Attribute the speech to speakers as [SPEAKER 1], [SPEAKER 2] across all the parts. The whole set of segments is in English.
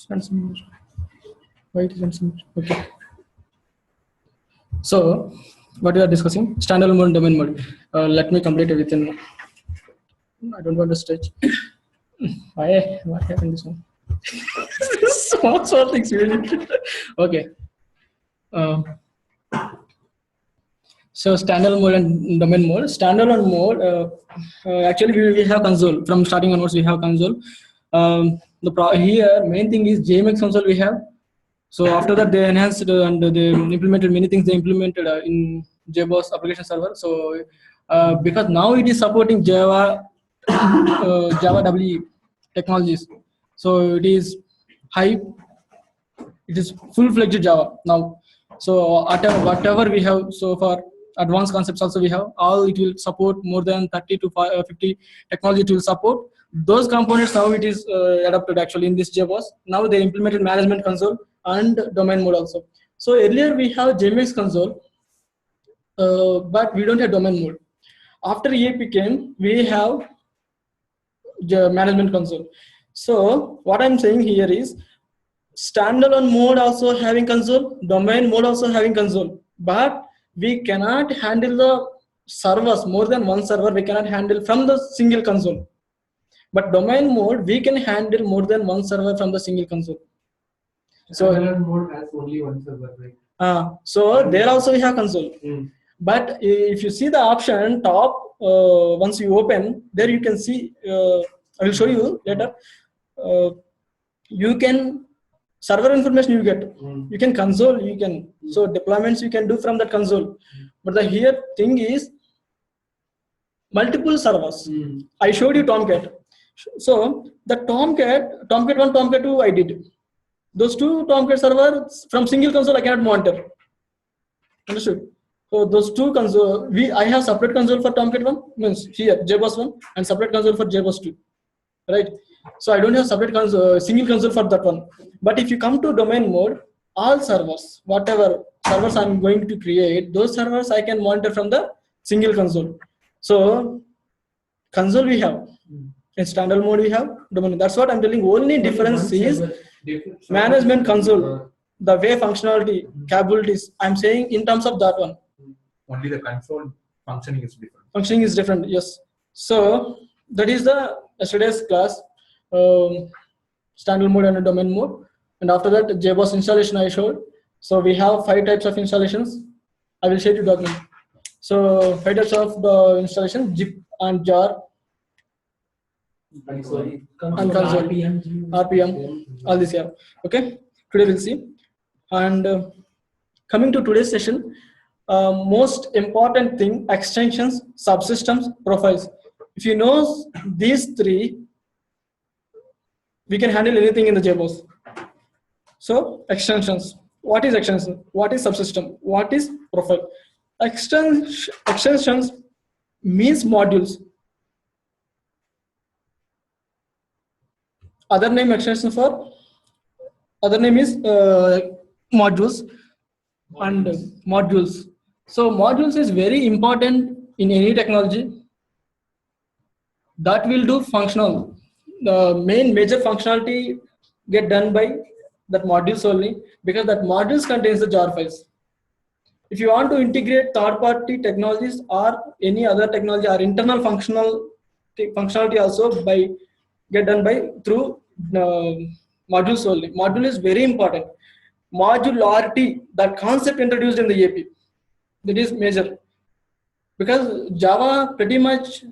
[SPEAKER 1] Send some more. Why it isn't some more? Okay. So, what we are discussing? Standalone mode, domain mode. Let me complete it within. I don't want to stretch. Why? What happened this one? small things really. Okay. So standalone mode and domain mode. Standalone mode. Actually, we have console from starting onwards. We have console. Here main thing is JMX console we have. So after that they enhanced and they implemented many things. They implemented in JBoss application server. So because now it is supporting Java Java WE technologies. So it is high. It is full-fledged Java now. So whatever we have so far, advanced concepts also we have. All it will support more than 30 to 50 technology it will support. Those components now it is adapted actually in this JBoss. Now they implemented management console and domain mode also. So earlier we have JMX console, but we don't have domain mode. After EAP came, we have management console. So what I'm saying here is standalone mode also having console, domain mode also having console, but we cannot handle the servers, more than one server we cannot handle from the single console. But domain mode we can handle more than one server from the single console. So
[SPEAKER 2] standalone mode has only one server, right?
[SPEAKER 1] So there also we have console. But if you see the option top, once you open, there you can see, I will show you later, you can server information you get, you can console, you can, so deployments you can do from that console. But the here thing is multiple servers. I showed you Tomcat. So the Tomcat 1, Tomcat 2 I did. Those two Tomcat servers from single console I cannot monitor. Understood? So those two console, I have separate console for Tomcat 1, means here JBoss 1 and separate console for JBoss 2, right? So I don't have separate console, single console for that one. But if you come to domain mode, all servers, whatever servers I'm going to create, those servers I can monitor from the single console. So console we have, in standalone mode we have domain. That's what I'm telling. Only difference is management console, the way functionality, capabilities. I'm saying in terms of that one.
[SPEAKER 2] Only the console functioning is different.
[SPEAKER 1] Functioning is different, yes. So that is the yesterday's class, standalone mode and domain mode. And after that, JBoss installation I showed. So we have 5 types of installations. I will share you document. So 5 types of the installation: zip and jar, console, RPM, all this here. Okay, today we'll see. And coming to today's session, most important thing: extensions, subsystems, profiles. If you know these 3, we can handle anything in the JBoss. So extensions. What is extension? What is subsystem? What is profile? Extensions means modules. Other name extension for other name is modules and modules. So modules is very important in any technology. That will do functional. The main major functionality get done by that modules only, because that modules contains the jar files. If you want to integrate third-party technologies or any other technology or internal functionality also get done by through modules only. Module is very important. Modularity, that concept introduced in the AP, that is major, because Java pretty much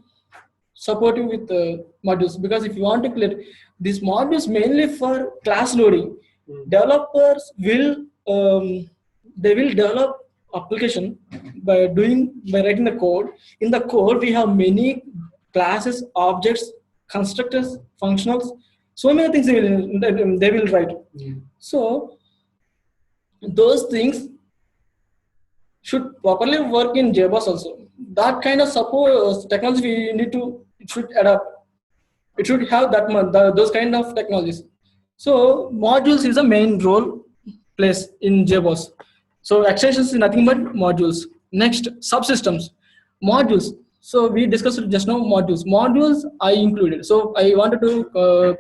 [SPEAKER 1] supportive with modules. Because if you want to clear these modules mainly for class loading, developers will they will develop application by writing the code. In the code we have many classes, objects, constructors, functionals, so many things they will write. So those things should properly work in JBoss also. That kind of support technology we need to, it should adapt. It should have those kind of technologies. So modules is a main role plays in JBoss. So extensions is nothing but modules. Next, subsystems. Modules. So we discussed just now modules. Modules I included. So I wanted to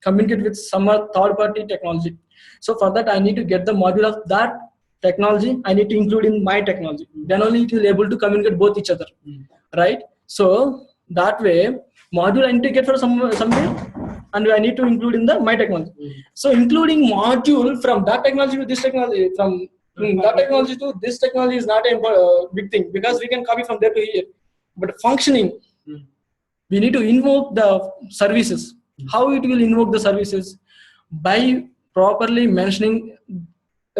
[SPEAKER 1] communicate with some third-party technology. So for that I need to get the module of that technology. I need to include in my technology. Then only it will able to communicate both each other, right? So that way, module I need to get for somewhere, and I need to include in the my technology. So including module from that technology to this technology, from that technology to this technology is not a big thing, because we can copy from there to here. But functioning, we need to invoke the services. How it will invoke the services? By properly mentioning,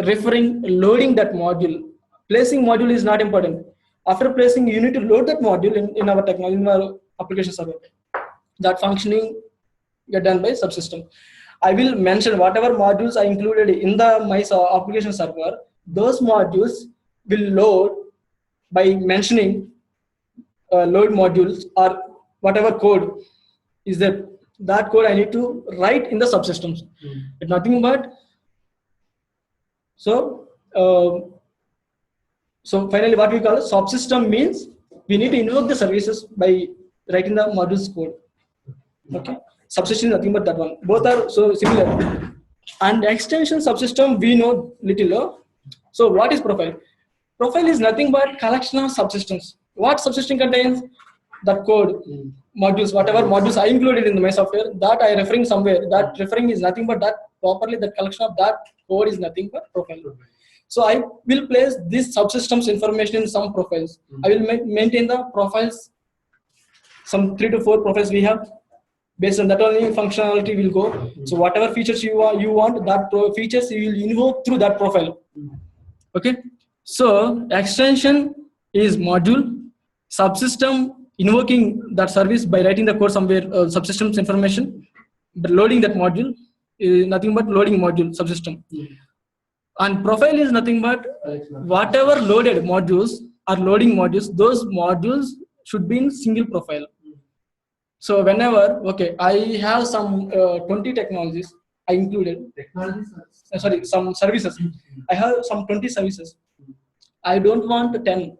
[SPEAKER 1] referring, loading that module. Placing module is not important. After placing, you need to load that module in our technology, in our application server. That functioning get done by subsystem. I will mention whatever modules are included in the my application server. Those modules will load by mentioning load modules, or whatever code is there. That code I need to write in the subsystems. It's nothing but so. So finally, what we call a subsystem means we need to invoke the services by writing the modules code. Okay, subsystem is nothing but that one. Both are so similar. And extension subsystem we know little. So what is profile? Profile is nothing but collection of subsystems. What subsystem contains? That code, modules, whatever modules I included in my software, that I referring somewhere. That referring is nothing but that properly the collection of that code is nothing but profile. So I will place this subsystems information in some profiles. I will maintain the profiles, some 3 to 4 profiles we have. Based on that only functionality will go. So whatever features you want, that features you will invoke through that profile. Okay. So extension is module. Subsystem invoking that service by writing the code somewhere, subsystems information. But loading that module is nothing but loading module subsystem. And profile is nothing but whatever loaded modules are loading modules. Those modules should be in single profile. So whenever, okay, I have some 20 technologies I included. Some services. I have some 20 services. I don't want 10.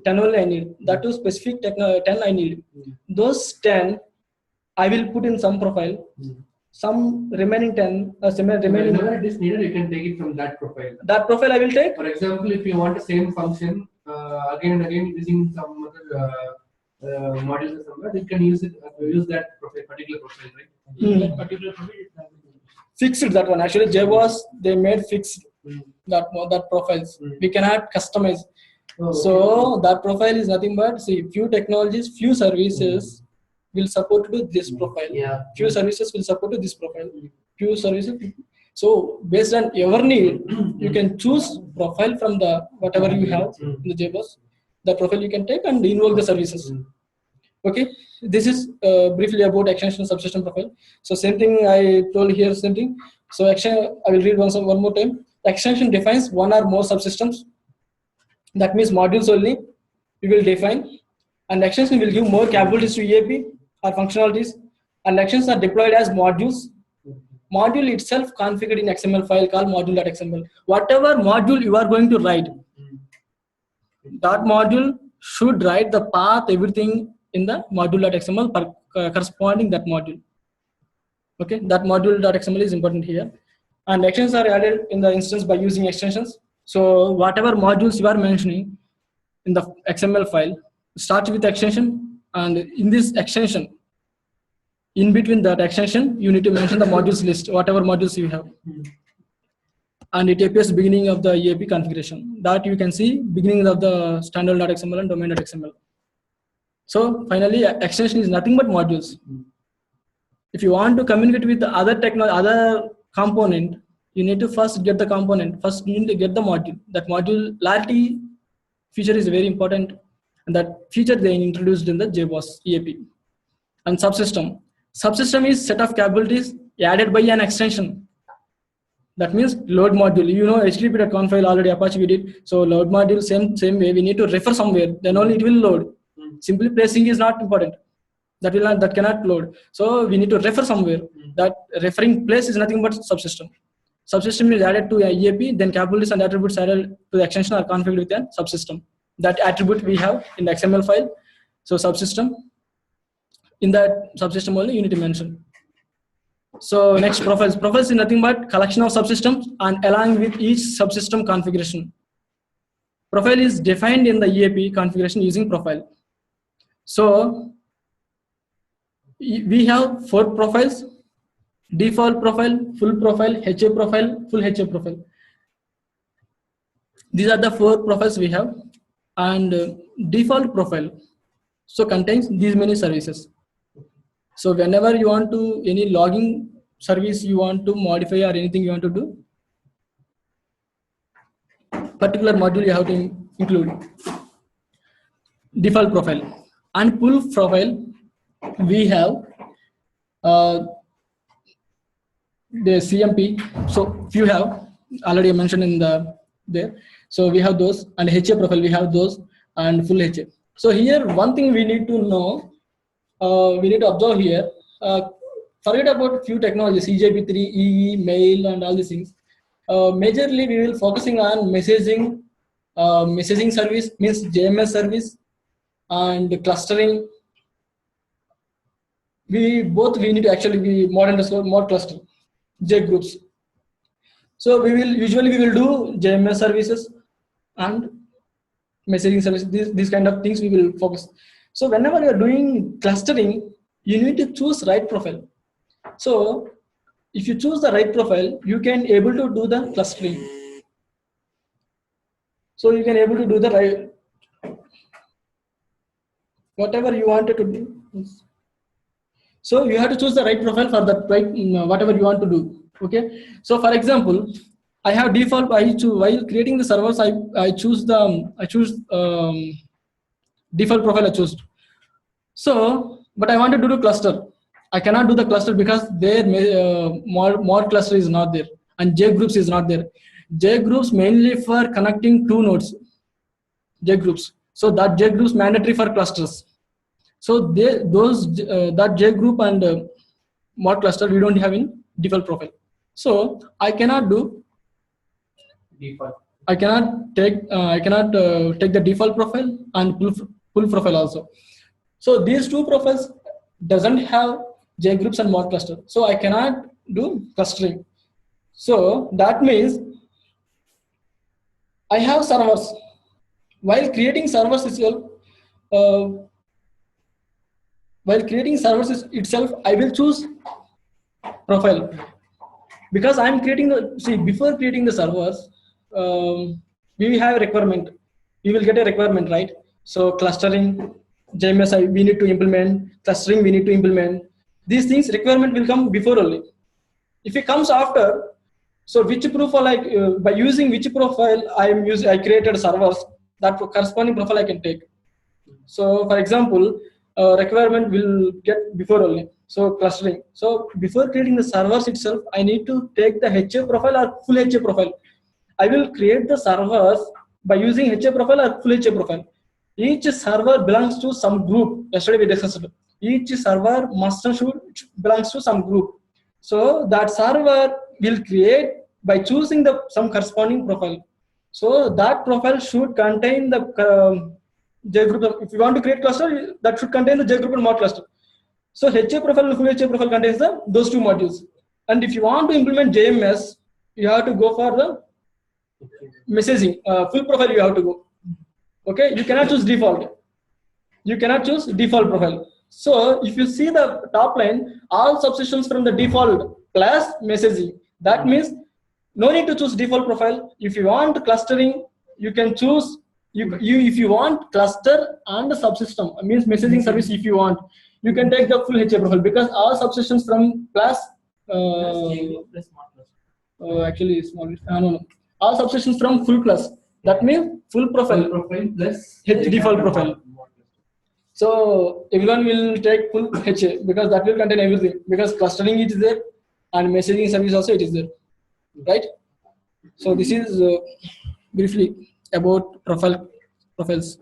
[SPEAKER 1] 10 only I need. That to specific 10 I need. Those 10 I will put in some profile. Some remaining 10, remaining.
[SPEAKER 3] Whenever it is needed, you can take it from that profile.
[SPEAKER 1] That profile I will take.
[SPEAKER 3] For example, if you want the same function again and again using some other modules or somewhere, you can use that profile, particular profile, right? That particular profile is
[SPEAKER 1] fixed that one. Actually, JBoss they made fixed that profiles. We cannot customize. So that profile is nothing but few technologies, few services will support to this profile. Few services will support to this profile. Few services. So based on your need, you can choose profile from the whatever you have in the JBoss. The profile you can take and invoke the services. Okay, this is briefly about extension subsystem profile. So same thing I told here, same thing. So I will read one more time. The extension defines one or more subsystems. That means modules only we will define, and extension will give more capabilities to EAP or functionalities, and actions are deployed as modules. Module itself configured in XML file called module.xml. Whatever module you are going to write, that module should write the path, everything in the module.xml corresponding that module. Okay, that module.xml is important here. And extensions are added in the instance by using extensions. So whatever modules you are mentioning in the XML file, start with extension, and in this extension, in between that extension, you need to mention the modules list, whatever modules you have. And it appears beginning of the EAP configuration. That you can see beginning of the standard.xml and domain.xml. So finally, extension is nothing but modules. If you want to communicate with the other component, you need to first get the component. First, you need to get the module. That modularity feature is very important, and that feature they introduced in the JBoss EAP. And subsystem. Subsystem is set of capabilities added by an extension. That means load module. You know http.conf file already Apache we did. So load module same way. We need to refer somewhere. Then only it will load. Simply placing is not important. That cannot load. So we need to refer somewhere. That referring place is nothing but subsystem. Subsystem is added to a EAP, then capabilities and attributes added to the extension are configured with a subsystem. That attribute we have in the XML file. So subsystem. In that subsystem only you need to mention. So next, profiles. Profiles is nothing but collection of subsystems and along with each subsystem configuration. Profile is defined in the EAP configuration using profile. So we have 4 profiles: default profile, full profile, HA profile, full HA profile. These are the 4 profiles we have. And default profile so contains these many services. So whenever you want to any logging service you want to modify or anything you want to do, particular module you have to include. Default profile and full profile we have the CMP. So few have already mentioned in the there. So we have those, and HA profile we have those, and full HA. So here one thing we need to know, we need to observe here. Forget about few technologies, EJB3, EE, mail, and all these things. Majorly we will focusing on messaging, messaging service means JMS service, and clustering. We need to actually be mod cluster, J groups. So we will usually do JMS services and messaging services. These kind of things we will focus. So whenever you are doing clustering, you need to choose right profile. So if you choose the right profile, you can able to do the clustering. So you can able to do the right whatever you wanted to do. So you have to choose the right profile for that right whatever you want to do. Okay. So for example, I have default. While creating the servers, I choose default profile I choose. So, but I want to do the cluster. I cannot do the cluster because their mod cluster is not there and J groups is not there. J groups mainly for connecting 2 nodes. J groups. So that J groups mandatory for clusters. So that J group and mod cluster we don't have in default profile. So I cannot do
[SPEAKER 3] Default.
[SPEAKER 1] I cannot take the default profile and full profile also. So these 2 profiles doesn't have J groups and mod cluster. So I cannot do clustering. So that means I have servers. While creating servers itself, I will choose profile because I'm creating before creating the servers, we have a requirement. We will get a requirement, right? So clustering, JMS we need to implement, clustering we need to implement. These things requirement will come before only. If it comes after, so which profile by using which profile I created servers, that corresponding profile I can take. So for example, requirement will get before only. So clustering. So before creating the servers itself, I need to take the HA profile or full HA profile. I will create the servers by using HA profile or full HA profile. Each server belongs to some group. Yesterday we discussed. Each server must and should belongs to some group. So that server will create by choosing some corresponding profile. So that profile should contain the J group. If you want to create cluster, that should contain the J group and mod cluster. So HA profile and full HA profile contains those 2 modules. And if you want to implement JMS, you have to go for the messaging. Full profile you have to go. Okay, you cannot choose default. You cannot choose default profile. So if you see the top line, all subsystems from the default class messaging. That means no need to choose default profile. If you want clustering, you can choose. If you want cluster and the subsystem, means messaging service. If you want, you can take the full HA profile because all subsystems from class. Actually, small. No. All subsystems from full class. That means full profile.
[SPEAKER 3] Full profile plus
[SPEAKER 1] default profile. So everyone will take full HA because that will contain everything. Because clustering is there and messaging service also it is there, right? So this is briefly about profiles.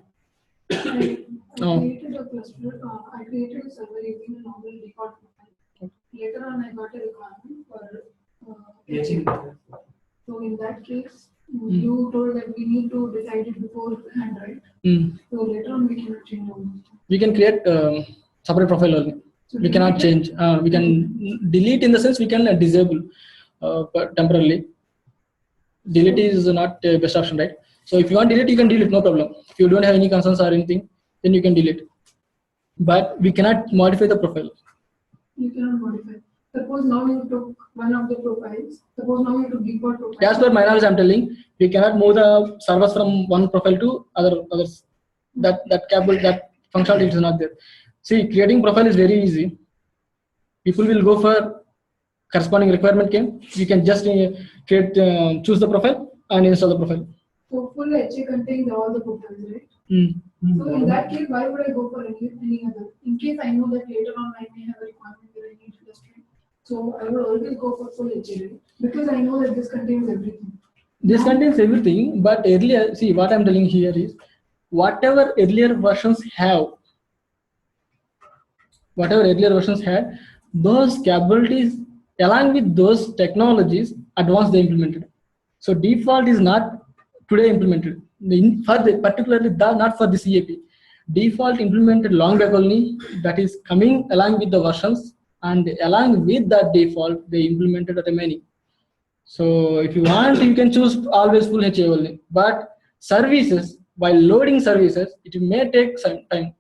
[SPEAKER 4] I created a cluster. I created a server using a normal default profile. Later on, I got a requirement for so in that case, you told that we need to decide it beforehand, right? So later on, we cannot change all this.
[SPEAKER 1] we can create separate profile only.
[SPEAKER 4] So
[SPEAKER 1] We cannot change. We can delete in the sense we can disable but temporarily. Delete is not best option, right? So if you want delete, you can delete, no problem. If you don't have any concerns or anything, then you can delete. But we cannot modify the profile.
[SPEAKER 4] You cannot modify. Suppose now you took one of the profiles. Suppose now you took default profile.
[SPEAKER 1] As per my knowledge, I'm telling, we cannot move the servers from one profile to others. That functionality is not there. See, creating profile is very easy. People will go for corresponding requirement came. You can just choose the profile and install the profile.
[SPEAKER 4] So full HA contains all the profiles, right? So in that case, why would I go for any other? In case I know that later on I may have a requirement where I need clustering. So I would always go for full HA, right? Because I know that this contains everything.
[SPEAKER 1] This contains everything, but earlier, see what I'm telling here is, whatever earlier versions had, those capabilities along with those technologies, advanced they implemented. So default is not today implemented. Particularly not for the CAP. Default implemented long back only, that is coming along with the versions, and along with that default, they implemented remaining. So if you want, you can choose always full HA only. But services, while loading services, it may take some time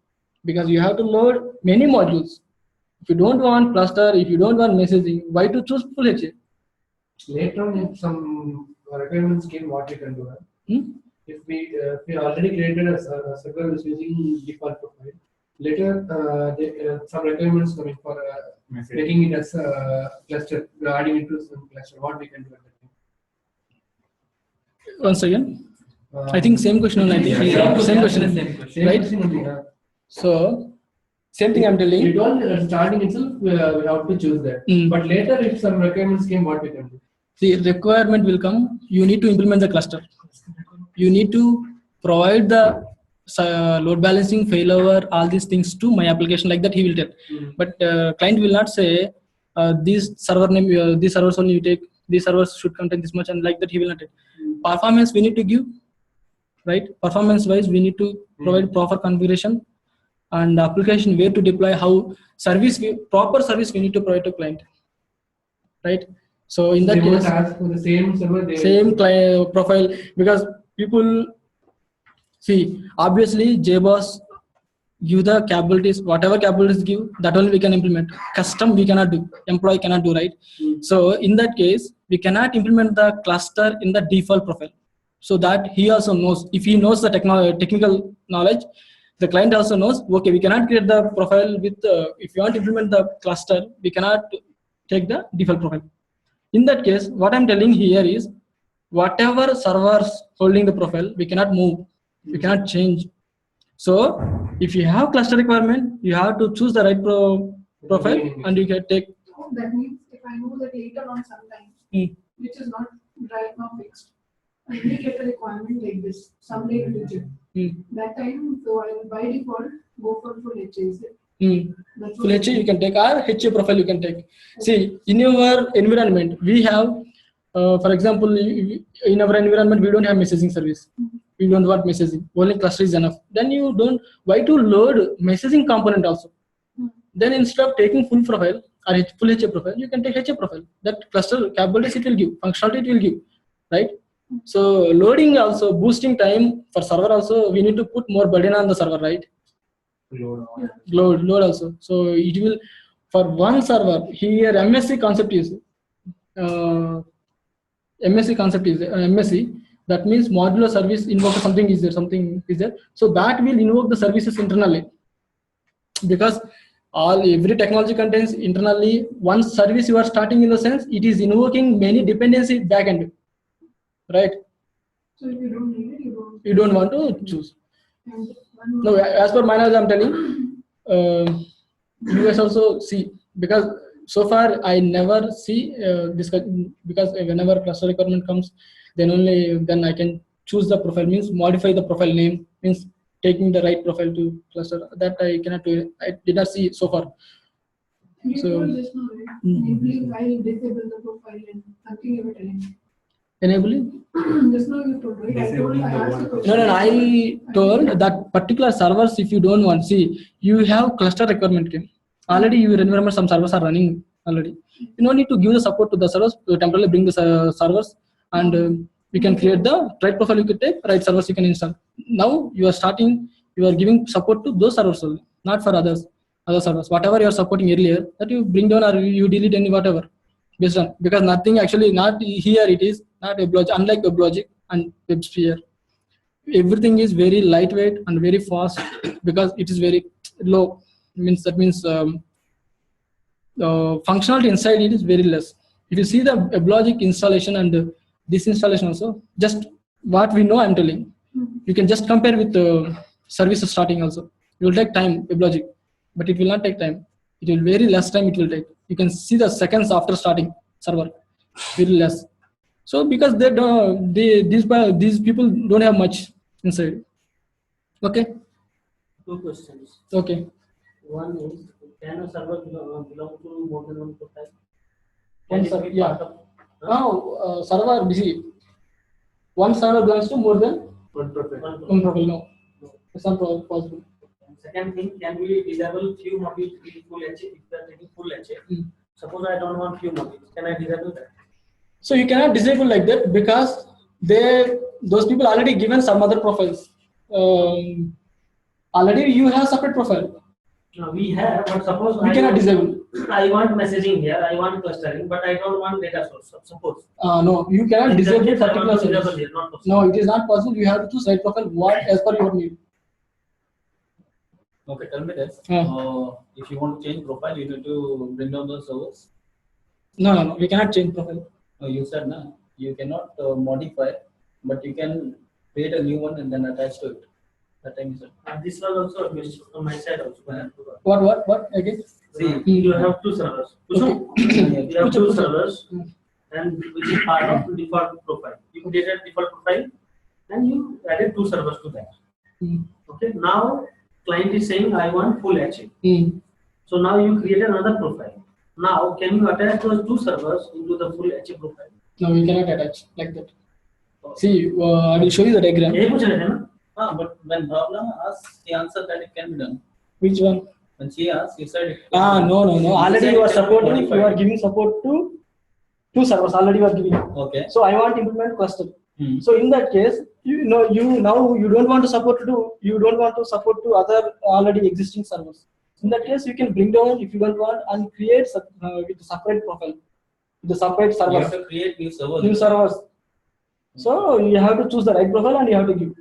[SPEAKER 1] because you have to load many modules. If you don't want cluster, if you don't want messaging, why to choose full HA?
[SPEAKER 3] Later on, if some requirements came, what we can do? If we already created a server which is using default profile, later some requirements coming for making it as a cluster, adding it to some cluster. What we can do at that time?
[SPEAKER 1] Once again, I think same question only. Same question, right? So same thing I'm telling.
[SPEAKER 3] You don't starting itself. We have to choose that. But later, if some requirements came, what we can do?
[SPEAKER 1] The requirement will come. You need to implement the cluster. You need to provide the load balancing, failover, all these things to my application. Like that, he will tell. But client will not say this server name, these servers only you take. These servers should contain this much, and like that he will not take. Performance we need to give, right? Performance wise, we need to provide proper configuration and application where to deploy, how proper service we need to provide to client, right? So in that case,
[SPEAKER 3] ask for the same server,
[SPEAKER 1] same client profile, because people see, obviously JBoss give the capabilities, whatever capabilities give, that only we can implement. Custom we cannot do, employee cannot do, right? So in that case, we cannot implement the cluster in the default profile. So that he also knows, if he knows the technical knowledge, the client also knows, okay, we cannot create the profile with, if you want to implement the cluster, we cannot take the default profile. In that case, what I'm telling here is, whatever servers holding the profile, we cannot move, we cannot change. So if you have cluster requirement, you have to choose the right profile and you can take.
[SPEAKER 4] That means if I know that later on sometime, which is not right now fixed, I may get a requirement like this someday in the future. That time, so I will by default go for full HA.
[SPEAKER 1] Full HA you can take, or HA profile you can take. See, in your environment, we have, for example, in our environment, we don't have messaging service. We don't want messaging. Only cluster is enough. Then you don't, why to load messaging component also? Then instead of taking full profile or full HA profile, you can take HA profile. That cluster capabilities it will give, functionality it will give, right? So loading also, boosting time for server also, we need to put more burden on the server, right? Load also. So it will, for one server, here MSC concept is, MSC, that means modular service invoke something is there. So that will invoke the services internally. Because every technology contains internally one service you are starting, in the sense it is invoking many dependency backend. Right.
[SPEAKER 4] So if you don't need it,
[SPEAKER 1] you don't want to choose. No, as per my knowledge, I'm telling, you guys also see, because so far I never see this, because whenever cluster requirement comes, then I can choose the profile, means modify the profile name, means taking the right profile to cluster. That I cannot do. I did not see so far.
[SPEAKER 4] You told just now, right? Maybe I disable the profile and something you were telling me.
[SPEAKER 1] Enabling?
[SPEAKER 4] Just now you told, right? I asked the question.
[SPEAKER 1] No. I told that particular servers, if you don't want, see, you have cluster requirement came. Already you remember some servers are running already. You don't need to give the support to the servers, you temporarily bring the servers, and you can create the right profile you can take, right servers you can install. Now you are giving support to those servers only, not for other servers. Whatever you are supporting earlier, that you bring down or you delete any whatever. Based on, because nothing actually, not here it is, not WebLogic, unlike WebLogic and WebSphere. Everything is very lightweight and very fast because it is very low. That means functionality inside it is very less. If you see the WebLogic installation and this installation also, just what we know I'm telling, you can just compare with the services starting also. It will take time, WebLogic, but it will not take time. It will very less time it will take. You can see the seconds after starting server, very less. So because they don't, these people don't have much inside. Okay.
[SPEAKER 5] Two questions.
[SPEAKER 1] Okay.
[SPEAKER 5] One is, can a server belong to more than one profile?
[SPEAKER 1] One server, yeah. Server busy. One server belongs to more than
[SPEAKER 3] One profile.
[SPEAKER 1] one profile. No, it's not possible.
[SPEAKER 5] And second thing, can we disable few modules in full HA if we are taking full HA? Suppose I don't want few modules, can I disable that?
[SPEAKER 1] So you cannot disable like that because those people already given some other profiles. Already you have separate profile.
[SPEAKER 5] No, we have, but suppose
[SPEAKER 1] We cannot disable.
[SPEAKER 5] I want messaging here, I want clustering, but I don't want data source. Suppose.
[SPEAKER 1] No, you cannot disable
[SPEAKER 5] I
[SPEAKER 1] particular
[SPEAKER 5] want to disable
[SPEAKER 1] service.
[SPEAKER 5] here, not possible.
[SPEAKER 1] No, it is not possible. You have to choose right profile what as per your need.
[SPEAKER 6] Okay, tell me this. If you want to change profile, you need to bring down the servers.
[SPEAKER 1] No. We cannot change profile.
[SPEAKER 6] You said no. You cannot modify, but you can create a new one and then attach to it. That time you said.
[SPEAKER 5] This was also missed from my side also.
[SPEAKER 1] What again?
[SPEAKER 5] See, you have two servers.
[SPEAKER 1] Okay.
[SPEAKER 5] You have two servers, and which is part of default profile. You created default profile, and you added two servers to that. Okay. Now, client is saying I want full HA. So now you created another profile. Now, can you attach those two servers into the full HA profile?
[SPEAKER 1] No, we cannot attach like that. See, I will show you the diagram.
[SPEAKER 6] But when Bhavna asked, he answered that it can be done.
[SPEAKER 1] Which one?
[SPEAKER 6] When she asked, you said it.
[SPEAKER 1] No. Already you are supporting. You are giving support to two servers. Already you are giving.
[SPEAKER 6] Okay.
[SPEAKER 1] So I want to implement cluster. So in that case, you don't want to support to other already existing servers. In that case, you can bring down if you don't want and create with a separate profile, with a separate server.
[SPEAKER 6] You have to create new servers.
[SPEAKER 1] New servers. So you have to choose the right profile and you have to give.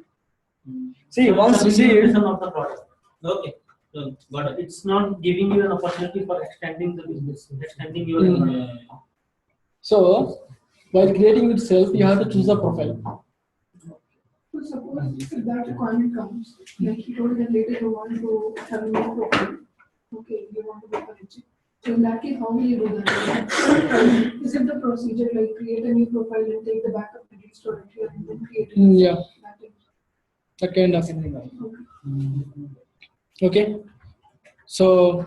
[SPEAKER 1] See, once you see it.
[SPEAKER 5] Of the product.
[SPEAKER 6] Okay. So, got it.
[SPEAKER 5] It's not giving you an opportunity for extending the business, extending your environment.
[SPEAKER 1] So while creating itself, you have to choose the profile.
[SPEAKER 4] So suppose if that requirement comes, like you told that later you want to have a new profile. Okay, you want to go for HA. So in that case, how will you do that? Is it the procedure like create a new profile and take the backup and restore it here and then create it?
[SPEAKER 1] Yeah.
[SPEAKER 4] That
[SPEAKER 1] That kind of. Okay. So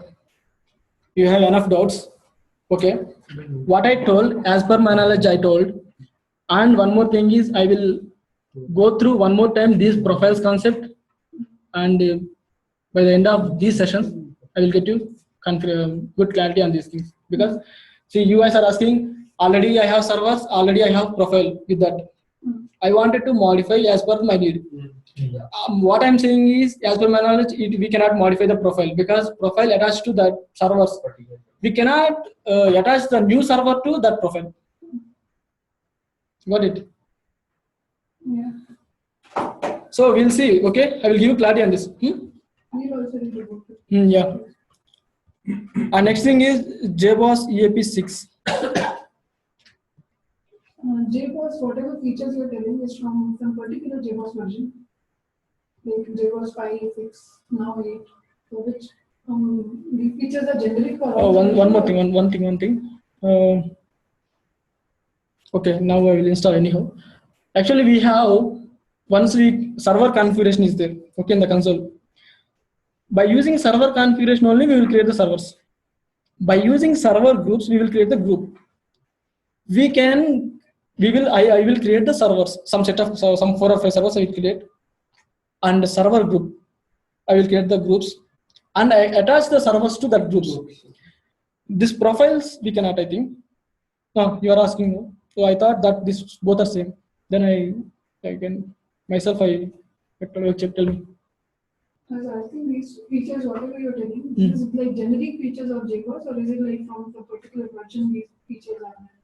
[SPEAKER 1] you have enough doubts. Okay. What I told, as per my knowledge, I told. And one more thing is, I will go through one more time these profiles concept, and by the end of these sessions, I will get you good clarity on these things. Because see, you guys are asking, already I have servers, already I have profile with that. I wanted to modify as per my need. What I'm saying is, as per my knowledge, we cannot modify the profile because profile attached to that servers. We cannot attach the new server to that profile. Got it?
[SPEAKER 4] Yeah.
[SPEAKER 1] So we'll see. Okay, I will give you clarity on this.
[SPEAKER 4] We'll also read about it.
[SPEAKER 1] Yeah. Our next thing is JBoss EAP 6.
[SPEAKER 4] JBoss, whatever features you're telling is from some particular JBoss version, like JBoss 5, 6, now 8. So which the features are generic for all.
[SPEAKER 1] One more thing. One thing. Okay, now I will install anyhow. Actually, we have server configuration is there. Okay, in the console. By using server configuration only, we will create the servers. By using server groups, we will create the group. We can I will create the servers, some set of some 4 or 5 servers I will create, and the server group. I will create the groups and I attach the servers to that groups. These profiles we cannot, I think. No, you are asking me. So I thought that this both are same. Then I can myself I tell me.
[SPEAKER 4] I think these features, whatever you're telling, is it like generic features of JBoss, or is it like from the particular version these features are there?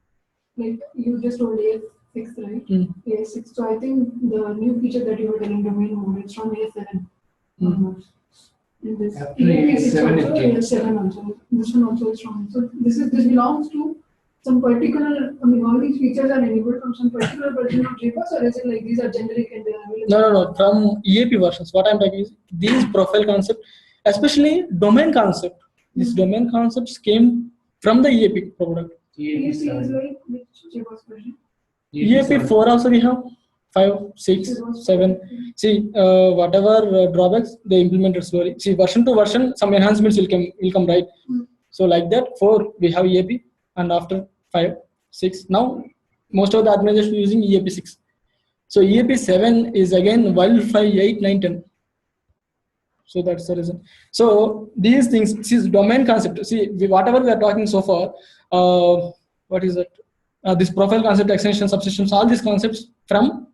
[SPEAKER 4] Like you just told AS6, right? AS6. So I think the new feature that you were telling, domain mode, it's from AS7. In this
[SPEAKER 3] After AS7 it came.
[SPEAKER 4] AS7 also. This one also is from. So this belongs to some particular. I mean, all these features are enabled from some particular version of JBoss, or is it like these are generic and they are available?
[SPEAKER 1] No. From EAP versions. What I'm talking is these profile concept, especially domain concept. These domain concepts came from the EAP product.
[SPEAKER 4] EAP is like which JBoss version?
[SPEAKER 1] EAP 4 also we have 5, 6, 7. See, whatever drawbacks they implemented slowly. See, version to version, some enhancements will come right. So like that, 4 we have EAP, and after 5, 6. Now most of the organizations using EAP 6. So EAP 7 is again wildfly 8, 9, 10. So that's the reason. So these things, this domain concept. See, whatever we are talking so far, what is it? This profile concept, extension, subsystems, all these concepts from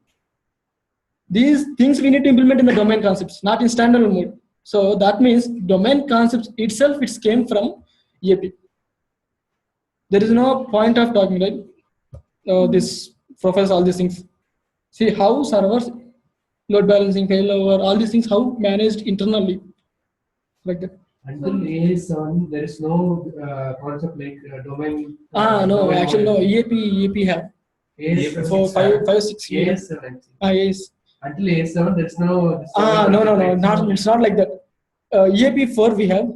[SPEAKER 1] these things we need to implement in the domain concepts, not in standalone mode. So that means domain concepts itself, it came from EAP. There is no point of talking, right? This profiles, all these things. See how servers, load balancing, failover, all these things, how managed internally, like that.
[SPEAKER 3] Until AS7, there is no concept like domain.
[SPEAKER 1] No,
[SPEAKER 3] domain
[SPEAKER 1] actually no.
[SPEAKER 3] model.
[SPEAKER 1] EAP have.
[SPEAKER 3] AS7
[SPEAKER 1] For 5, 6 years.
[SPEAKER 3] AS7.
[SPEAKER 1] Yes.
[SPEAKER 3] Until AS7, there is no.
[SPEAKER 1] No. It's not like that. EAP 4 we have,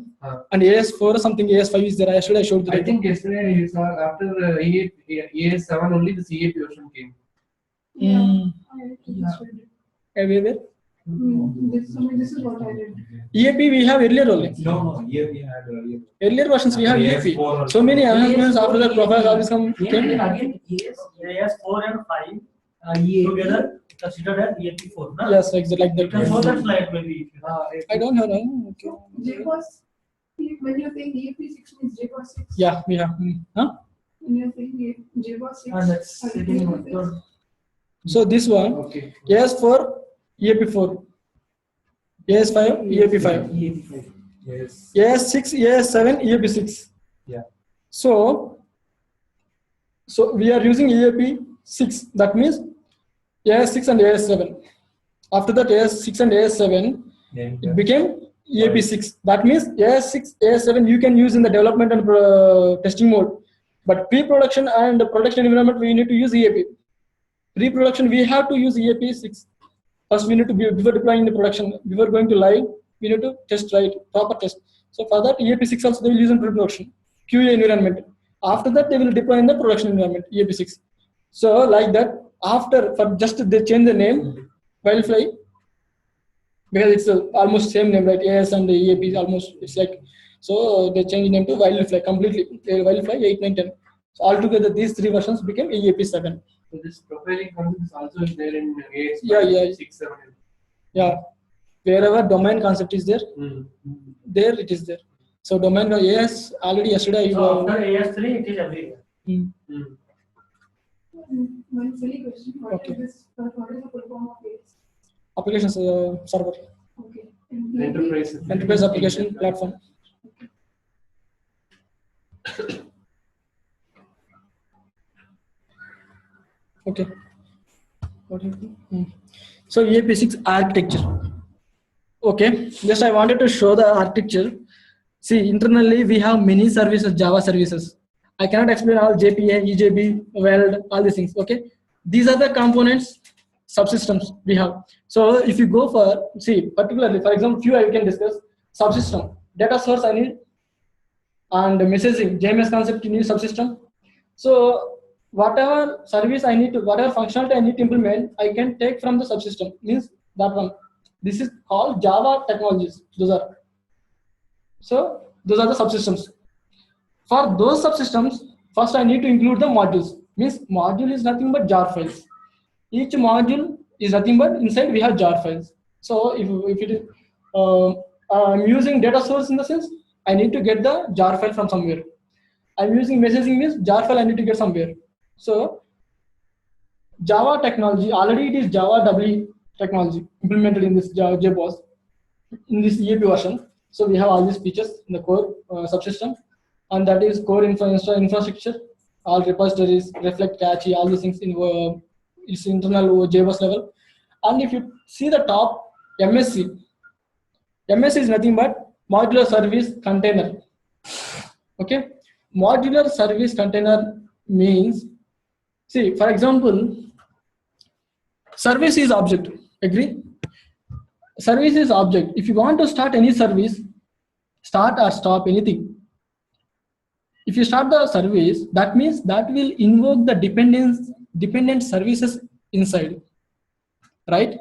[SPEAKER 1] and AS4 something, AS5 is there. Actually, I showed that.
[SPEAKER 3] I think yesterday you saw after AS7 only the EAP version came.
[SPEAKER 1] Where?
[SPEAKER 4] This is what I did.
[SPEAKER 1] EAP we have earlier only.
[SPEAKER 2] No, EAP had earlier.
[SPEAKER 1] Earlier versions we have EAP. So many enhancements after that profiles all this came.
[SPEAKER 5] Again, AS4 and 5 together considered as EAP4. No?
[SPEAKER 1] Yes, exactly like that.
[SPEAKER 5] You can show that slide maybe.
[SPEAKER 1] I don't have no. Okay.
[SPEAKER 4] JBoss, when you're saying EAP6 means JBoss 6.
[SPEAKER 1] Yeah, we have.
[SPEAKER 4] When you're saying JBoss 6.
[SPEAKER 5] That's sitting on your.
[SPEAKER 1] So this one,
[SPEAKER 3] Okay.
[SPEAKER 1] AS4, EAP4, AS5, EAP5,
[SPEAKER 2] Yes.
[SPEAKER 1] AS6, AS7, EAP6.
[SPEAKER 2] Yeah.
[SPEAKER 1] So we are using EAP6. That means AS6 and AS7. After that, AS6 and AS7, it became EAP6. That means AS6, AS7 you can use in the development and testing mode. But pre-production and production environment, we need to use EAP. Pre-production, we have to use EAP6. First, we need to before deploying the production, before going to live, we need to test right, proper test. So for that, EAP6 also they will use in pre-production, QA environment. After that, they will deploy in the production environment, EAP6. So like that, after for just they change the name, Wildfly, because it's almost same name, right? AS and the EAP is almost, it's like, so they changed the name to Wildfly completely. Wildfly 8, 9, 10. So altogether, these 3 versions became EAP7.
[SPEAKER 3] So this profiling concept is also there in AS5,
[SPEAKER 1] Yeah.
[SPEAKER 3] 6, 7.
[SPEAKER 1] Yeah, wherever domain concept is there, there it is there. So domain AS already yesterday.
[SPEAKER 5] So after AS3, it is everywhere.
[SPEAKER 4] One silly question. What is the full form of AS?
[SPEAKER 1] Applications server.
[SPEAKER 4] Okay.
[SPEAKER 3] Enterprise
[SPEAKER 1] Application platform. Okay. So EAP6 architecture. Okay, just I wanted to show the architecture. See, internally we have many services, Java services. I cannot explain all JPA, EJB, Weld, all these things. Okay, these are the components, subsystems we have. So if you go for, see, particularly, for example, few I can discuss. Subsystem, data source I need, and messaging, JMS concept you need subsystem. So whatever service I need to, whatever functionality I need to implement, I can take from the subsystem. Means that one. This is called Java technologies. Those are the subsystems. For those subsystems, first I need to include the modules. Means module is nothing but jar files. Each module is nothing but inside we have jar files. So if it is I'm using data source in the sense I need to get the jar file from somewhere. I'm using messaging means jar file I need to get somewhere. So Java technology, already it is Java W technology implemented in this JBoss in this EAP version. So we have all these features in the core subsystem, and that is core infrastructure, all repositories, reflect, cache, all these things in its internal JBoss level. And if you see the top MSC, MSC is nothing but modular service container. Okay, modular service container means, see, for example, service is object. Agree? Service is object. If you want to start any service, start or stop anything. If you start the service, that means that will invoke the dependent services inside, right?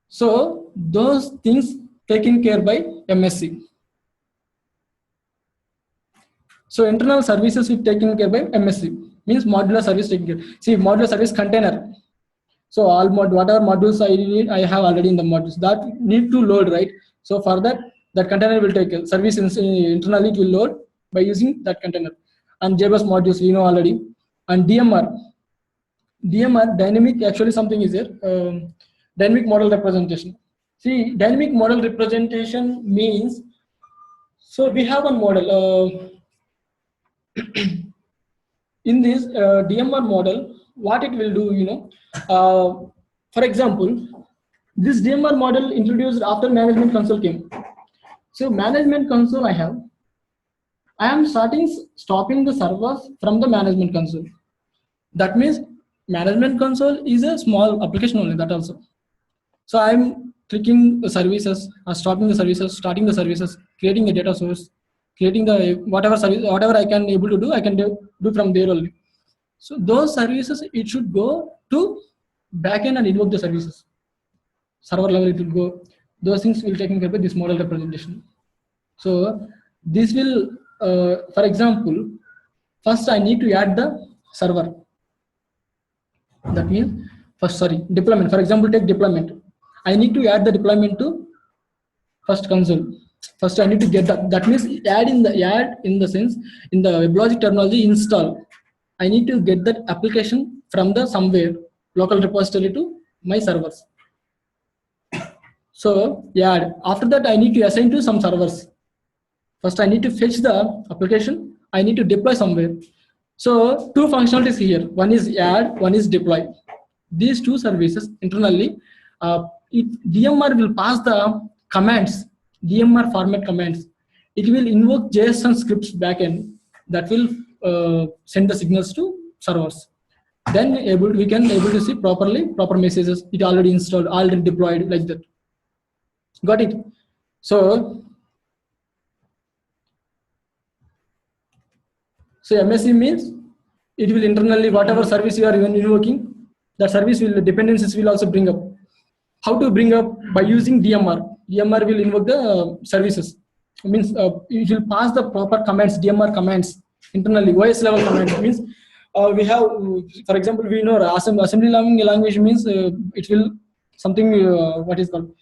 [SPEAKER 1] So those things taken care by MSC. So internal services is taken care by MSC, means modular service taken care. See, modular service container. So all whatever modules I need, I have already in the modules that need to load, right? So for that container will take a service internally, it will load by using that container. And JBoss modules we know already. And DMR dynamic, actually something is there. Dynamic model representation. See, dynamic model representation means, so we have one model. In this DMR model, what it will do, for example, this DMR model introduced after management console came. So management console I am stopping the servers from the management console. That means management console is a small application only, that also. So I'm clicking the services, stopping the services, starting the services, creating a data source, creating the whatever service, whatever I can able to do, I can do from there only. So those services, it should go to backend and invoke the services. Server level it will go. Those things will taken care by this model representation. So this will, for example, first I need to add the server. That means deployment. For example, take deployment. I need to add the deployment to first console. First I need to get that. That means add in the sense in the WebLogic terminology, install. I need to get that application from the somewhere local repository to my servers. So after that I need to assign to some servers. First I need to fetch the application. I need to deploy somewhere. So two functionalities here. One is add, one is deploy. These two services internally, DMR will pass the commands, DMR format commands. It will invoke JSON scripts backend that will send the signals to servers. Then we can able to see proper messages. It already installed, already deployed, like that. Got it? So MSC means it will internally whatever service you are invoking, that service will dependencies will also bring up. How to bring up? By using DMR. DMR will invoke the services. It means it will pass the proper commands, DMR commands internally. OS level commands means we have, for example, we know assembly language means it will something what is called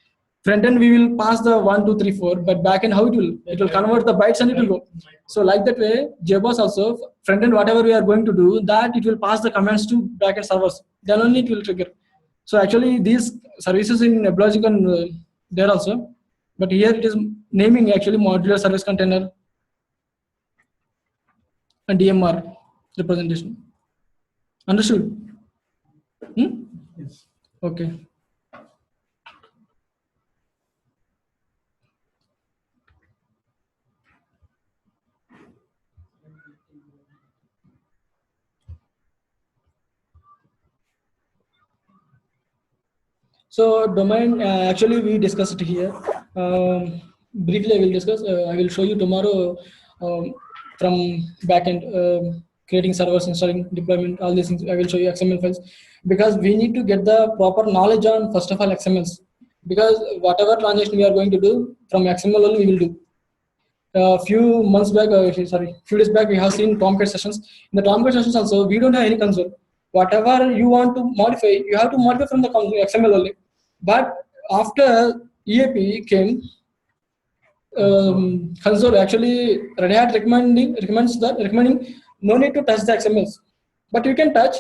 [SPEAKER 1] front end. We will pass the 1, 2, 3, 4, but back end how it will convert the bytes and it will go. So like that way, JBoss also front end whatever we are going to do, that it will pass the commands to backend servers. Then only it will trigger. So actually these services in WebLogic and there also, but here it is naming actually modular service container and DMR representation. Understood?
[SPEAKER 2] Yes.
[SPEAKER 1] Okay. So domain, actually we discussed here. Briefly I will discuss, I will show you tomorrow from backend, creating servers, installing, deployment, all these things. I will show you XML files because we need to get the proper knowledge on first of all XMLs, because whatever transaction we are going to do from XML only we will do. few months back, few days back, we have seen Tomcat sessions. In the Tomcat sessions also, we don't have any console. Whatever you want to modify, you have to modify from the XML only. But after EAP came, console actually Red Hat recommending no need to touch the XMLs, but you can touch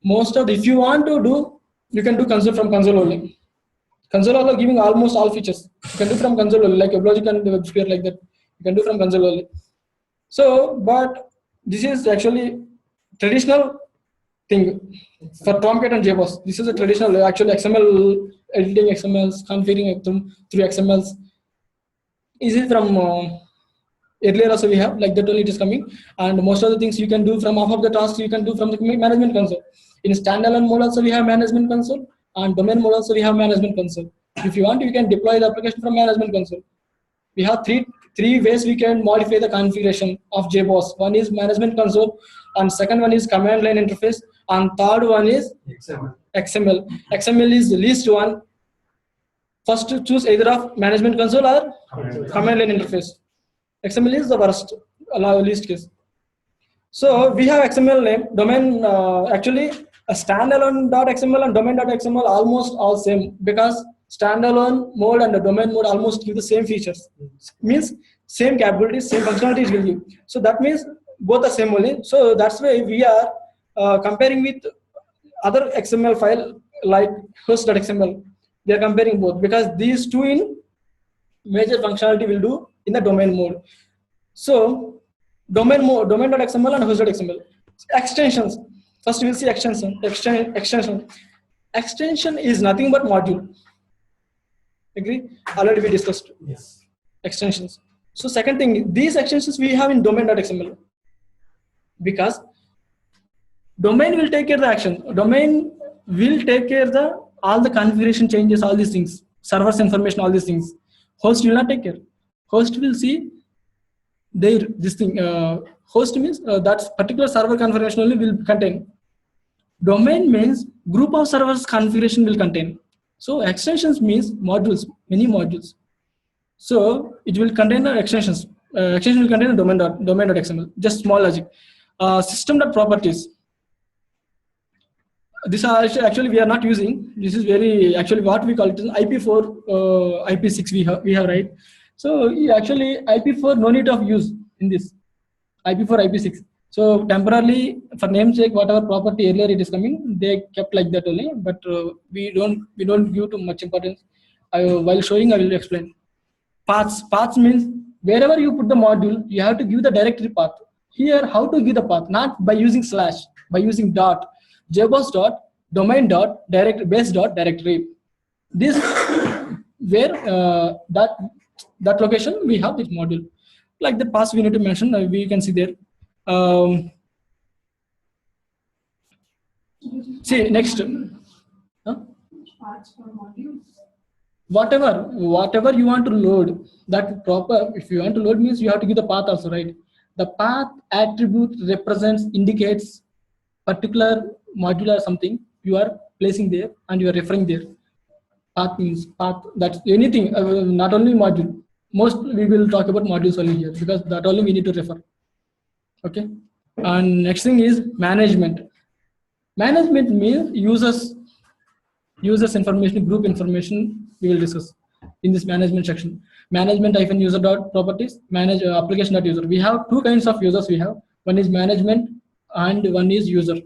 [SPEAKER 1] most of the, if you want to do, you can do console from console only. Console also giving almost all features. You can do from console only, like WebLogic and WebSphere like that. You can do from console only. So, but this is actually traditional thing for Tomcat and JBoss. This is a traditional actually XML editing XMLs, configuring through XMLs. Is it from earlier also we have like that only it is coming, and most of the things you can do from half of the tasks you can do from the management console. In standalone mode also we have management console, and domain mode also we have management console. If you want, you can deploy the application from management console. We have three ways we can modify the configuration of JBoss. One is management console, and second one is command line interface, and third one is XML. XML is the least one. First to choose either of management console or command line interface. XML is the worst, least case. So we have XML name, domain, actually a standalone.xml and domain.xml almost all same, because standalone mode and the domain mode almost give the same features. Means same capabilities, same functionalities will give. So that means both are same only. So that's why we are comparing with other XML file like host.xml. They are comparing both because these two in major functionality will do in the domain mode. So domain.xml and host.xml. Extensions. First we'll see extension. Extension is nothing but module. Agree? Already we discussed.
[SPEAKER 3] Yes.
[SPEAKER 1] Extensions. So second thing, these extensions we have in domain.xml, because domain will take care of the action. Domain will take care of all the configuration changes, all these things, servers information, all these things. Host will not take care. Host will see this thing. Host means that particular server configuration only will contain. Domain means group of servers configuration will contain. So extensions means modules, many modules. So it will contain the extensions. Extension will contain the domain.xml. Just small logic. System.properties. This are actually we are not using. This is very actually what we call it is IP4, IP6 we have, right? So actually IP4 no need of use in this IP4, IP6. So temporarily for namesake, whatever property earlier it is coming, they kept like that only. But we don't give too much importance. While showing, I will explain. Paths means wherever you put the module, you have to give the directory path. Here, how to give the path? Not by using slash, by using dot. JBoss dot domain dot base dot directory. This where that location we have this module. Like the path we need to mention, we can see there. See next.
[SPEAKER 4] Parts for modules.
[SPEAKER 1] Whatever you want to load, that proper. If you want to load means you have to give the path also, right? The path attribute indicates particular module or something you are placing there and you are referring there. Path means path. That's anything, not only module. Most we will talk about modules only here because that only we need to refer. Okay. And next thing is management. Management means users information, group information we will discuss in this management section. Management-user.properties, manage application.user. We have two kinds of users we have. One is management and one is user.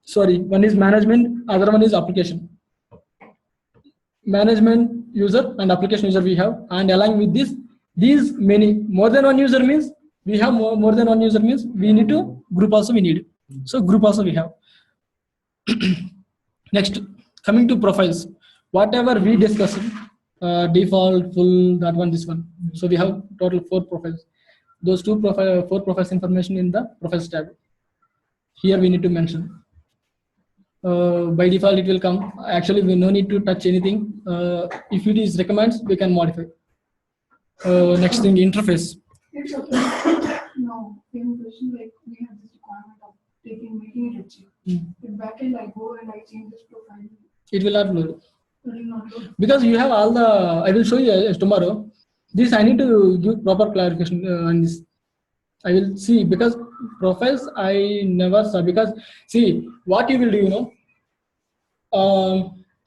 [SPEAKER 1] Sorry, one is management, other one is application. Management user and application user we have, and along with this, these many, more than one user means we have more than one user means we need to group also we need. So group also we have. Next, coming to profiles, whatever we discussed, default, full, that one, this one. So we have total 4 profiles. Those 4 profiles information in the profiles tab. Here we need to mention. By default it will come. Actually, we no need to touch anything. If it is recommends, we can modify. Next thing, interface.
[SPEAKER 4] It's okay. No, same question, like we have this requirement of making it cheap. In backend I go and I change this profile.
[SPEAKER 1] It will not load.
[SPEAKER 4] It will not load.
[SPEAKER 1] Because you have all the, I will show you tomorrow. This I need to give proper clarification on this. I will see, because profiles I never saw, because see what you will do,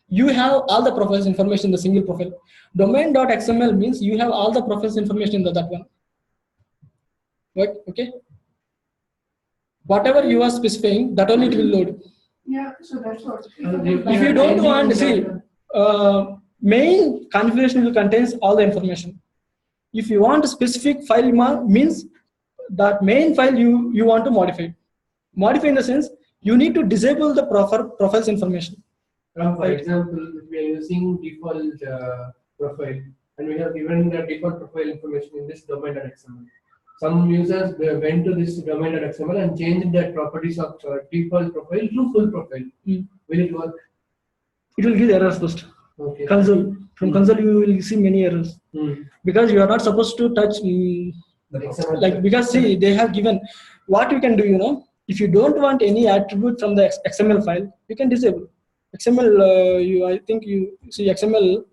[SPEAKER 1] you have all the profiles information in the single profile. Domain.xml means you have all the profiles information in that one. Right? Okay. Whatever you are specifying, that only it will load.
[SPEAKER 4] Yeah, so that's what.
[SPEAKER 1] If you don't want, see, main configuration will contains all the information. If you want a specific file means that main file you want to modify. Modify in the sense you need to disable the profiles information.
[SPEAKER 3] For example, if we are using default profile and we have given the default profile information in this domain.xml. Some users went to this domain.xml and changed the properties of default profile to full profile. Will it work?
[SPEAKER 1] It will give errors first.
[SPEAKER 3] Okay.
[SPEAKER 1] Console. From console you will see many errors. Because you are not supposed to touch because see, they have given what you can do, if you don't want any attribute from the XML file, you can disable. XML, I think you see XML.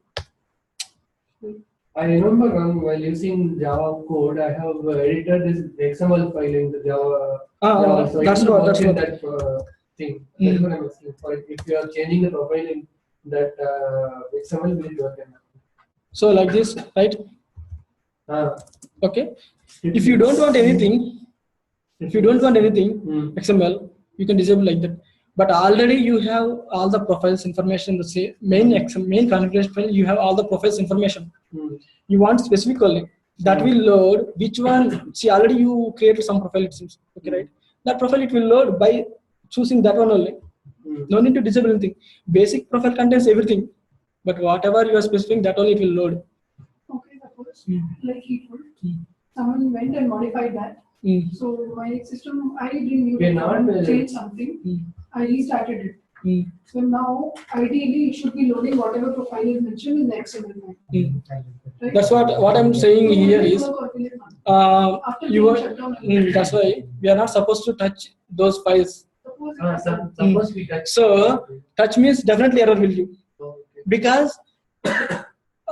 [SPEAKER 3] I remember while using Java code, I have edited this XML file in the Java. So
[SPEAKER 1] that's what.
[SPEAKER 3] That thing. That's what I'm asking for. If you are changing the profile in that XML, will it work?
[SPEAKER 1] So like this, right? Okay. If you don't want anything, XML, you can disable like that. But already you have all the profiles information. The main configuration file, you have all the profiles information. You want specific only. That will load which one. See, already you created some profile, it seems. Okay, right? That profile it will load by choosing that one only. No need to disable anything. Basic profile contains everything, but whatever you are specifying, that only it will load.
[SPEAKER 4] Okay, suppose like someone went and modified that. So my system, I didn't use change something. I restarted it. So now, ideally, it should be loading whatever profile is mentioned in the XML file. Right?
[SPEAKER 1] That's what I'm saying here is. That's why we are not supposed to touch those files.
[SPEAKER 3] Suppose we touch.
[SPEAKER 1] So touch means definitely error will give, because
[SPEAKER 3] we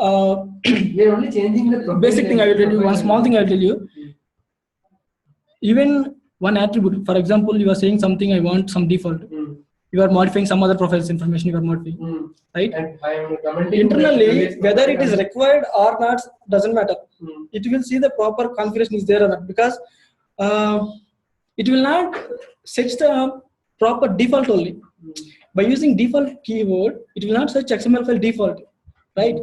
[SPEAKER 3] are only changing the
[SPEAKER 1] basic thing. I will tell you one small thing. I will tell you. Even one attribute, for example, you are saying something. I want some default. You are modifying some other profiles information. You are modifying, right?
[SPEAKER 3] And I am commenting
[SPEAKER 1] internally, whether it is required or not doesn't matter. It will see the proper configuration is there or not, because it will not set the proper default only. By using default keyword, it will not search XML file default, right?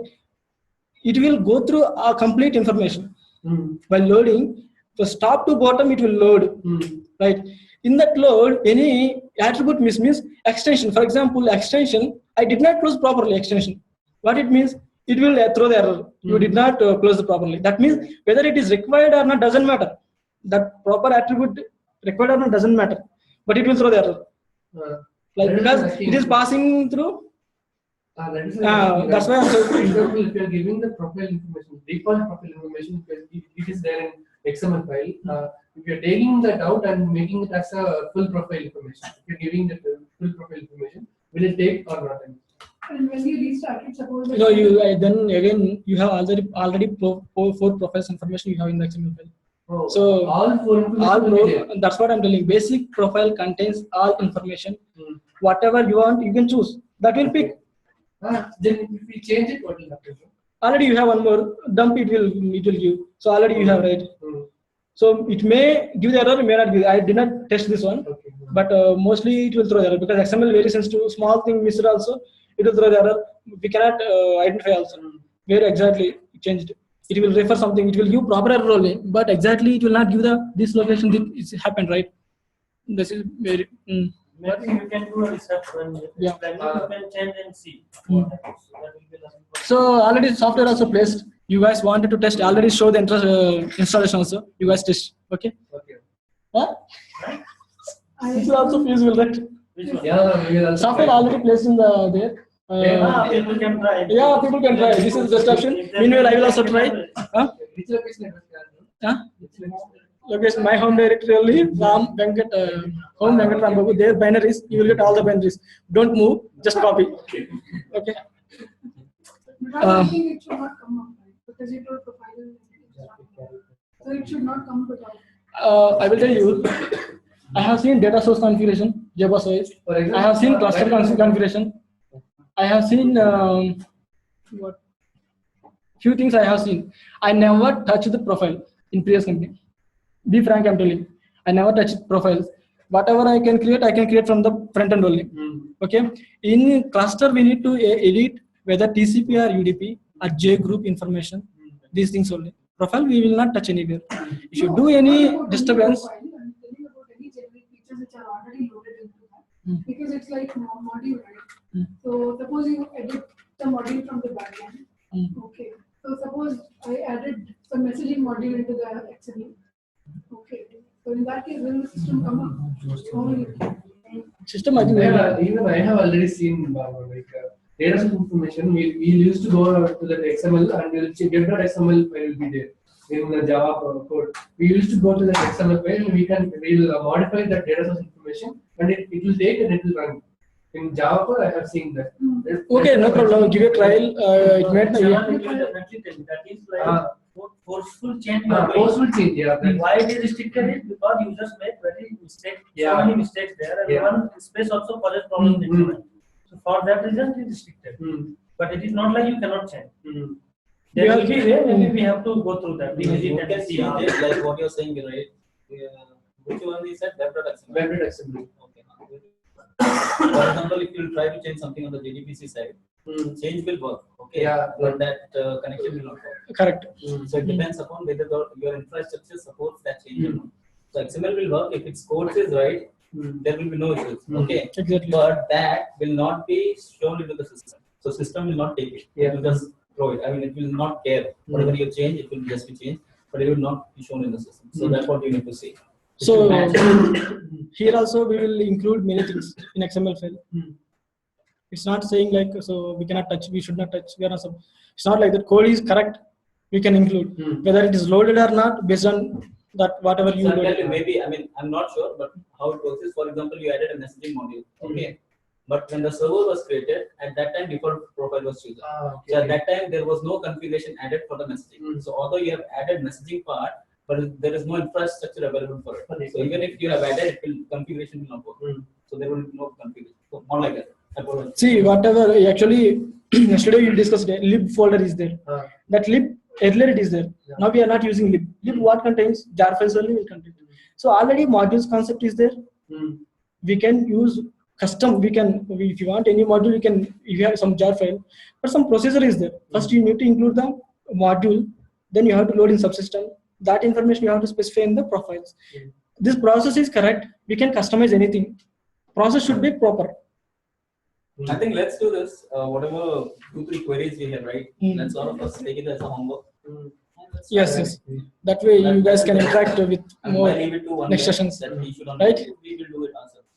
[SPEAKER 1] It will go through a complete information. By loading, the top to bottom, it will load, right? In that load, any attribute means extension. For example, extension, I did not close properly extension. What it means? It will throw the error. You did not close it properly. That means whether it is required or not doesn't matter. That proper attribute required or not doesn't matter, but it will throw the error. Because it is passing through. That's why I'm saying.
[SPEAKER 3] If you are giving the profile information, default profile information, it is there in XML file. If you are taking that out and making it as a full profile information, if you are giving the full profile information, will it take or not?
[SPEAKER 4] And when you restart it, suppose
[SPEAKER 1] then again you have already four profiles information you have in the XML file. So
[SPEAKER 3] all four
[SPEAKER 1] that's what I'm telling you. Basic profile contains all information. Whatever you want, you can choose. That will pick.
[SPEAKER 3] Then if we change it, what will happen?
[SPEAKER 1] Already you have one more dump. It will give. So already you have, right. So it may give the error, it may not give. I did not test this one, but mostly it will throw the error, because XML very sensitive. Small thing missed also, it will throw the error. We cannot identify also where exactly it changed. It will refer something. It will give proper error only, but exactly it will not give this location. It happened, right? This is very.
[SPEAKER 5] Maybe you can do a research when you can change and see.
[SPEAKER 1] So already software also placed. You guys wanted to test. Already show the installation also. You guys test. Okay. Huh? This is also feasible, right?
[SPEAKER 3] Yeah,
[SPEAKER 1] software already placed in there.
[SPEAKER 5] People can try.
[SPEAKER 1] Yeah, people can try. This is the best option. Meanwhile, I will also try.
[SPEAKER 3] Which location?
[SPEAKER 1] Location, my home directory only. Ram Venkat, home Venkat Ram Babu. Their binaries. You will get all the binaries. Don't move. Just copy. Okay.
[SPEAKER 4] I think it should not come up. physical profile. So it should not come to that.
[SPEAKER 1] I will tell you, I have seen data source configuration, JBoss OS.
[SPEAKER 3] For example,
[SPEAKER 1] I have seen cluster configuration. I have seen what few things I have seen. I never touched the profile in previous company. Be frank, I'm telling. I never touched profiles. Whatever I can create from the front end only. Okay. In cluster, we need to edit whether TCP or UDP or J group information. These things only. Profile we will not touch anywhere. If you do any disturbance.
[SPEAKER 4] I'm telling about any generic features which are already loaded into that. Because it's like module, right? So suppose you edit the module from the backend. Okay. So suppose I added some messaging module into the XML. Okay. So in that case, when the system come up,
[SPEAKER 1] System, I think.
[SPEAKER 3] Even I have already seen data source information. We used to go to the XML and we'll check get that XML file will be there in the Java code. We used to go to the XML file and we'll modify that data source information and it will take and it will run. In Java code, I have seen that.
[SPEAKER 1] Okay, no problem. Give a trial. It might not.
[SPEAKER 5] Java will definitely tell you. That is like forceful change.
[SPEAKER 3] Forceful change, yeah.
[SPEAKER 5] Why it is restricted is because users make very mistakes, so many mistakes there, and one space also causes problems. So for that reason, it is restricted. But it is not like you cannot change. There will be way, maybe we have to go through that. We visit and see how.
[SPEAKER 6] Like what you're saying, right? Which one is that? Web.xml.
[SPEAKER 3] Web.xml.
[SPEAKER 6] Okay. For example, if you try to change something on the JDBC side, change will work. Okay.
[SPEAKER 3] Yeah.
[SPEAKER 6] But that connection will not work.
[SPEAKER 1] Correct.
[SPEAKER 6] So it depends upon whether your infrastructure supports that change or not. So XML will work if its code is right. There will be no issues. Okay.
[SPEAKER 1] Exactly.
[SPEAKER 6] But that will not be shown into the system. So system will not take it.
[SPEAKER 3] Yeah.
[SPEAKER 6] It will just throw it. I mean, it will not care. Whatever you change, it will just be changed, but it will not be shown in the system. So that's what you need to see.
[SPEAKER 1] So here also we will include many things in XML file. It's not saying like so we cannot touch, we should not touch. We are not. It's not like that. Code is correct. We can include whether it is loaded or not based on that whatever you loaded.
[SPEAKER 6] Maybe I mean I'm not sure, but how it works is, for example, you added a messaging module. Okay. But when the server was created, at that time default profile was chosen. So at that time there was no configuration added for the messaging. So although you have added messaging part, but there is no infrastructure available for it. So even if you have added, configuration will not work. So there will be no configuration. So more like that.
[SPEAKER 1] See, whatever actually yesterday we discussed, lib folder is there. That lib earlier it is there. Now we are not using lib. Lib what contains? Jar files only will contain. So already modules concept is there. We can use custom. We can, if you want any module, you can. If you have some jar file, but some procedure is there. First you need to include the module. Then you have to load in subsystem. That information you have to specify in the profiles. This process is correct. We can customize anything. Process should be proper.
[SPEAKER 6] I think let's do this. Whatever 2-3 queries we have, right? Let's all of us take it as a homework.
[SPEAKER 1] Yes. That way you guys can interact with more next sessions. Right?
[SPEAKER 6] We will do it ourselves.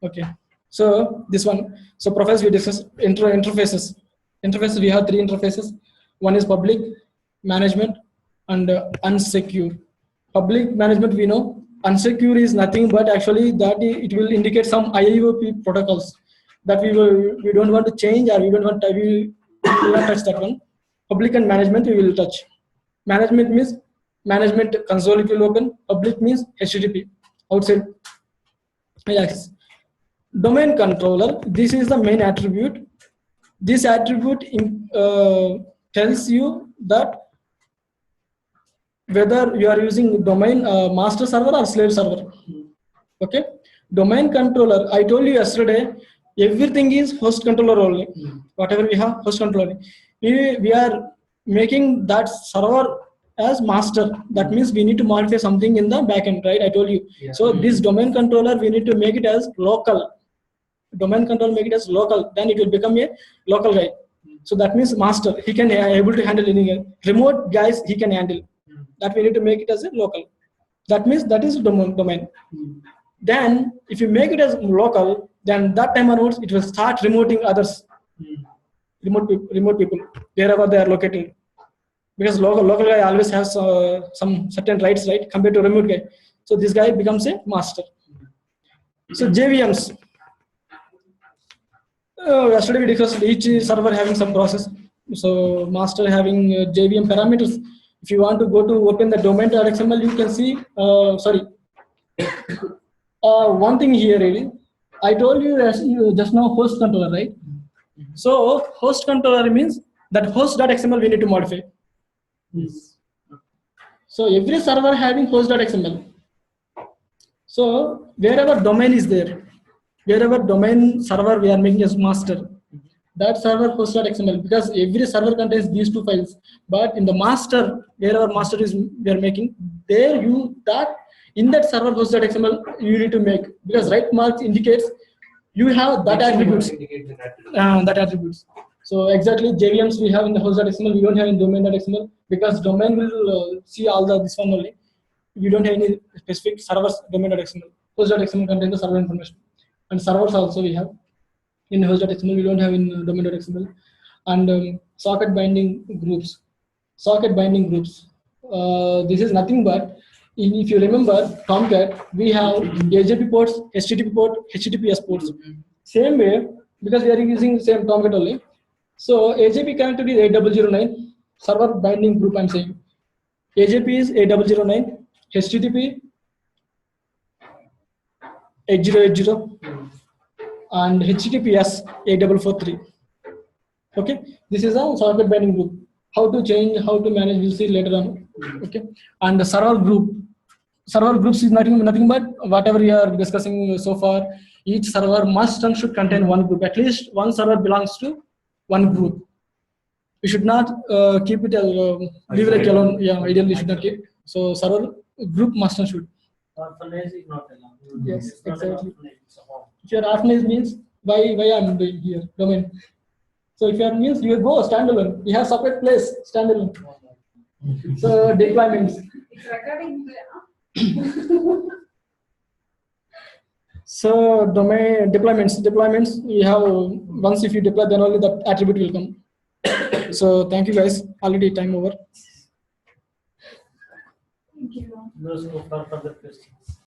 [SPEAKER 1] Okay. So this one. So profiles we discuss interfaces. Interfaces we have 3 interfaces. One is public, management, and unsecure. Public management we know. Unsecure is nothing but actually that it will indicate some IIOP protocols that we don't want to change, or we don't want to, we will not touch that one. Public and management we will touch. Management means management console it will open. Public means HTTP outside. Yes. Domain controller. This is the main attribute. This attribute tells you that whether you are using domain master server or slave server. Okay. Domain controller. I told you yesterday. Everything is host controller only. Whatever we have, host controller. We are making that server as master. That means we need to modify something in the backend, right? I told you. Yeah. So this domain controller, we need to make it as local. Domain controller, make it as local. Then it will become a local guy. So that means master. He can able to handle anything. Remote guys he can handle. That we need to make it as a local. That means that is domain. Then if you make it as local, then that time onwards it will start remoting others, remote people wherever they are located, because local guy always has some certain rights, right, compared to remote guy. So this guy becomes a master. So JVMs. Yesterday we discussed each server having some process. So master having JVM parameters. If you want to go to open the domain.xml, you can see. One thing here really, I told you just now host controller, right? So host controller means that host.xml we need to modify.
[SPEAKER 3] Yes.
[SPEAKER 1] So every server having host.xml. So wherever domain is there, wherever domain server we are making as master, that server host.xml, because every server contains these two files. But in the master, wherever master is we are making, there in that server host.xml you need to make, because right mark indicates you have that attributes. That attributes. So exactly JVMs we have in the host.xml, we don't have in domain.xml, because domain will see all this one only. We don't have any specific servers domain.xml. Host.xml contains the server information, and servers also we have in host.xml, we don't have in domain.xml. And socket binding groups. This is nothing but, if you remember Tomcat, we have AJP ports, HTTP port, HTTPS ports. Same way, because we are using the same Tomcat only. So AJP connected is 8009, server binding group I'm saying. AJP is 8009, HTTP 8080, and HTTPS 8443. Okay, this is a socket binding group. How to change, how to manage, we'll see later on. Okay, and the server groups is nothing but whatever we are discussing so far. Each server must and should contain one group. At least one server belongs to one group. We should not keep it leave it alone. Yeah, ideally we should not keep. So server group must and should.
[SPEAKER 5] Orphanage is not allowed.
[SPEAKER 1] Yes,
[SPEAKER 5] It's not
[SPEAKER 1] exactly.
[SPEAKER 5] an orphanage, it's a home.
[SPEAKER 1] If your orphanage means why I'm doing here domain. So if your means you go standalone. We have separate place standalone. So deployments.
[SPEAKER 4] It's recording there.
[SPEAKER 1] So domain deployments we have, once if you deploy, then only that attribute will come. So thank you guys. Already time over.
[SPEAKER 4] Thank you.
[SPEAKER 5] Those who are further questions.